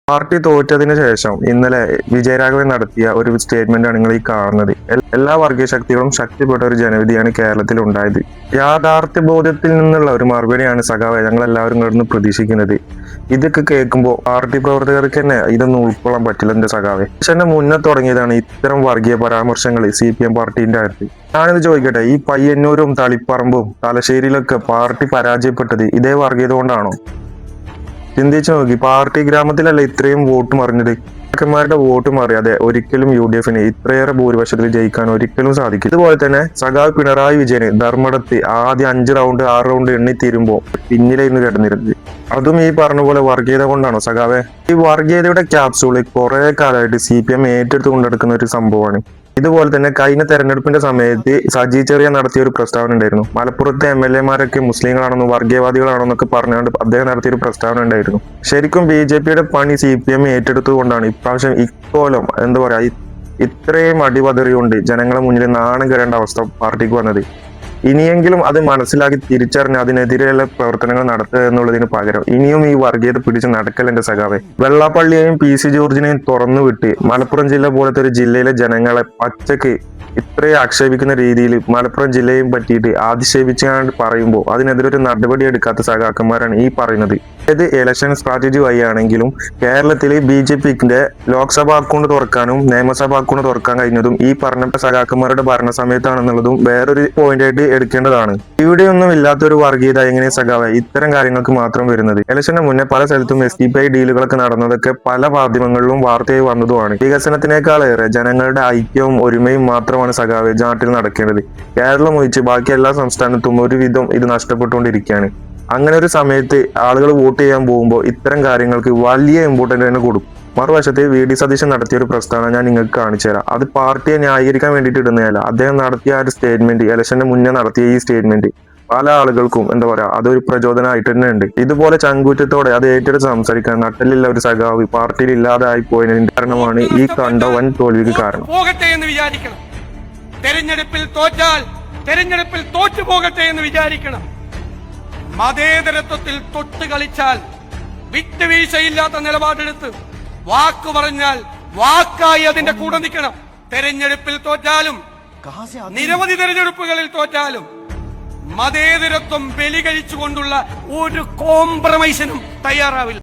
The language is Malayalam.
പാർട്ടി തോറ്റതിനു ശേഷം ഇന്നലെ വിജയരാഘവൻ നടത്തിയ ഒരു സ്റ്റേറ്റ്മെന്റാണ് നിങ്ങൾ ഈ കാണുന്നത്. എല്ലാ വർഗീയ ശക്തികളും ശക്തിപ്പെട്ട ഒരു ജനവിധിയാണ് കേരളത്തിൽ ഉണ്ടായത്. യാഥാർത്ഥ്യ ബോധ്യത്തിൽ നിന്നുള്ള ഒരു മറുപടിയാണ് സഖാവെ ഞങ്ങൾ എല്ലാവരും ഇവിടുന്ന് പ്രതീക്ഷിക്കുന്നത്. ഇതൊക്കെ കേൾക്കുമ്പോൾ പാർട്ടി പ്രവർത്തകർക്ക് തന്നെ ഇതൊന്നും ഉൾക്കൊള്ളാൻ പറ്റില്ല. എന്റെ സഖാവെ പക്ഷെ മുന്നേ തുടങ്ങിയതാണ് ഇത്തരം വർഗീയ പരാമർശങ്ങൾ CPM പാർട്ടിന്റെ അടുത്ത്. ഞാനിത് ചോദിക്കട്ടെ, ഈ പയ്യന്നൂരും തളിപ്പറമ്പും തലശ്ശേരിയിലൊക്കെ പാർട്ടി പരാജയപ്പെട്ടത് ഇതേ വർഗീയത കൊണ്ടാണോ? ചിന്തിച്ചു നോക്കി. പാർട്ടി ഗ്രാമത്തിലല്ല ഇത്രയും വോട്ട് മറിഞ്ഞത്. മാരുടെ വോട്ട് മാറിയാതെ ഒരിക്കലും UDFന് ഇത്രയേറെ ഭൂരിപക്ഷത്തിൽ ജയിക്കാൻ ഒരിക്കലും സാധിക്കും. ഇതുപോലെ തന്നെ സഖാവ് പിണറായി വിജയന് ധർമ്മടത്ത് ആദ്യം 5 റൗണ്ട് 6 റൗണ്ട് എണ്ണി തീരുമ്പോ പിന്നിലായിരുന്നു കിടന്നിരുന്നത്. അതും ഈ പറഞ്ഞ പോലെ വർഗീയത കൊണ്ടാണോ സഖാവെ? ഈ വർഗീയതയുടെ ക്യാപ്സൂള് കുറെ കാലമായിട്ട് CPM ഏറ്റെടുത്ത് കൊണ്ടെടുക്കുന്ന ഒരു സംഭവമാണ്. ഇതുപോലെ തന്നെ കഴിഞ്ഞ തെരഞ്ഞെടുപ്പിന്റെ സമയത്ത് സജി ചെറിയ നടത്തിയ ഒരു പ്രസ്താവന ഉണ്ടായിരുന്നു. മലപ്പുറത്തെ MLA-മാരൊക്കെ മുസ്ലിങ്ങളാണെന്നും വർഗീയവാദികളാണെന്നൊക്കെ പറഞ്ഞുകൊണ്ട് അദ്ദേഹം നടത്തിയ ഒരു പ്രസ്താവന ഉണ്ടായിരുന്നു. ശരിക്കും BJP-യുടെ പണി CPM ഏറ്റെടുത്തുകൊണ്ടാണ് ഇപ്രാവശ്യം ഇക്കോലം എന്താ പറയാ ഇത്രയും അടിപതറിയുണ്ട് ജനങ്ങളെ മുന്നിൽ നാണം കയറേണ്ട അവസ്ഥ പാർട്ടിക്ക് വന്നത്. ഇനിയെങ്കിലും അത് മനസ്സിലാക്കി തിരിച്ചറിഞ്ഞ് അതിനെതിരെയുള്ള പ്രവർത്തനങ്ങൾ നടത്തുക എന്നുള്ളതിന് പകരം ഇനിയും ഈ വർഗീയത പിടിച്ച് നടക്കലെന്റെ സഖാവെ. വെള്ളാപ്പള്ളിയെയും PC ജോർജിനെയും തുറന്നു വിട്ട് മലപ്പുറം ജില്ല പോലത്തെ ഒരു ജില്ലയിലെ ജനങ്ങളെ പച്ചക്ക് ഇത്രയും ആക്ഷേപിക്കുന്ന രീതിയിൽ മലപ്പുറം ജില്ലയും പറ്റിയിട്ട് ആധിക്ഷേപിച്ചാണ്ട് പറയുമ്പോൾ അതിനെതിരെ ഒരു നടപടി എടുക്കാത്ത സഖാക്കന്മാരാണ് ഈ പറയുന്നത്. ഏത് ഇലക്ഷൻ സ്ട്രാറ്റജി വഴിയാണെങ്കിലും കേരളത്തിൽ BJPന്റെ ലോക്സഭാ അക്കൗണ്ട് തുറക്കാനും നിയമസഭാ അക്കൗണ്ട് തുറക്കാൻ കഴിഞ്ഞതും ഈ പറഞ്ഞ സഖാക്കന്മാരുടെ ഭരണ സമയത്താണെന്നുള്ളതും വേറൊരു പോയിന്റ് ആയിട്ട് എടുക്കേണ്ടതാണ്. ഇവിടെയൊന്നും ഇല്ലാത്തൊരു വർഗീയത എങ്ങനെ സഖാവെ ഇത്തരം കാര്യങ്ങൾക്ക് മാത്രം വരുന്നത്? ഇലക്ഷന് മുന്നേ പല സ്ഥലത്തും SDPI ഡീലുകളൊക്കെ നടന്നതൊക്കെ പല മാധ്യമങ്ങളിലും വാർത്തയായി വന്നതുമാണ്. വികസനത്തിനേക്കാളേറെ ജനങ്ങളുടെ ഐക്യവും ഒരുമയും മാത്രമാണ് സഖാവെ നാട്ടിൽ നടക്കേണ്ടത്. കേരളം ഒഴിച്ച് ബാക്കി എല്ലാ സംസ്ഥാനത്തും ഒരുവിധം ഇത് നഷ്ടപ്പെട്ടുകൊണ്ടിരിക്കുകയാണ്. അങ്ങനെ ഒരു സമയത്ത് ആളുകൾ വോട്ട് ചെയ്യാൻ പോകുമ്പോൾ ഇത്തരം കാര്യങ്ങൾക്ക് വലിയ ഇമ്പോർട്ടൻ്റ് തന്നെ കൊടുക്കും. മറുവശത്ത് VD സതീശൻ നടത്തിയ ഒരു പ്രസ്താവന ഞാൻ നിങ്ങൾക്ക് കാണിച്ചു തരാം. അത് പാർട്ടിയെ ന്യായീകരിക്കാൻ വേണ്ടിയിട്ട് ഇടുന്നതല്ല. അദ്ദേഹം നടത്തിയ ഒരു സ്റ്റേറ്റ്മെന്റ്, ഇലക്ഷന് മുന്നേ നടത്തിയ ഈ സ്റ്റേറ്റ്മെന്റ് പല ആളുകൾക്കും എന്താ പറയാ അതൊരു പ്രചോദനമായിട്ട് തന്നെ ഉണ്ട്. ഇതുപോലെ ചങ്കൂറ്റത്തോടെ അത് ഏറ്റെടുത്ത് സംസാരിക്കാൻ നട്ടലില്ല ഒരു സഖാവ് പാർട്ടിയിൽ ഇല്ലാതായി പോയതിന്റെ കാരണമാണ് ഈ കണ്ട വൻ തോൽവിക്ക് കാരണം. തെരഞ്ഞെടുപ്പിൽ തോറ്റാൽ തെരഞ്ഞെടുപ്പിൽ തോറ്റു പോകട്ടെ എന്ന് വിചാരിക്കണം. മതേതരത്വത്തിൽ തൊട്ട് കളിച്ചാൽ വിട്ടുവീഴ്ചയില്ലാത്ത നിലപാടെടുത്ത് വാക്ക് പറഞ്ഞാൽ വാക്കായി അതിന്റെ കൂടെ നിൽക്കണം. തെരഞ്ഞെടുപ്പിൽ തോറ്റാലും നിരവധി തെരഞ്ഞെടുപ്പുകളിൽ തോറ്റാലും മതേതരത്വം ബലി കഴിച്ചുകൊണ്ടുള്ള ഒരു കോംപ്രമൈസിനും തയ്യാറാവില്ല.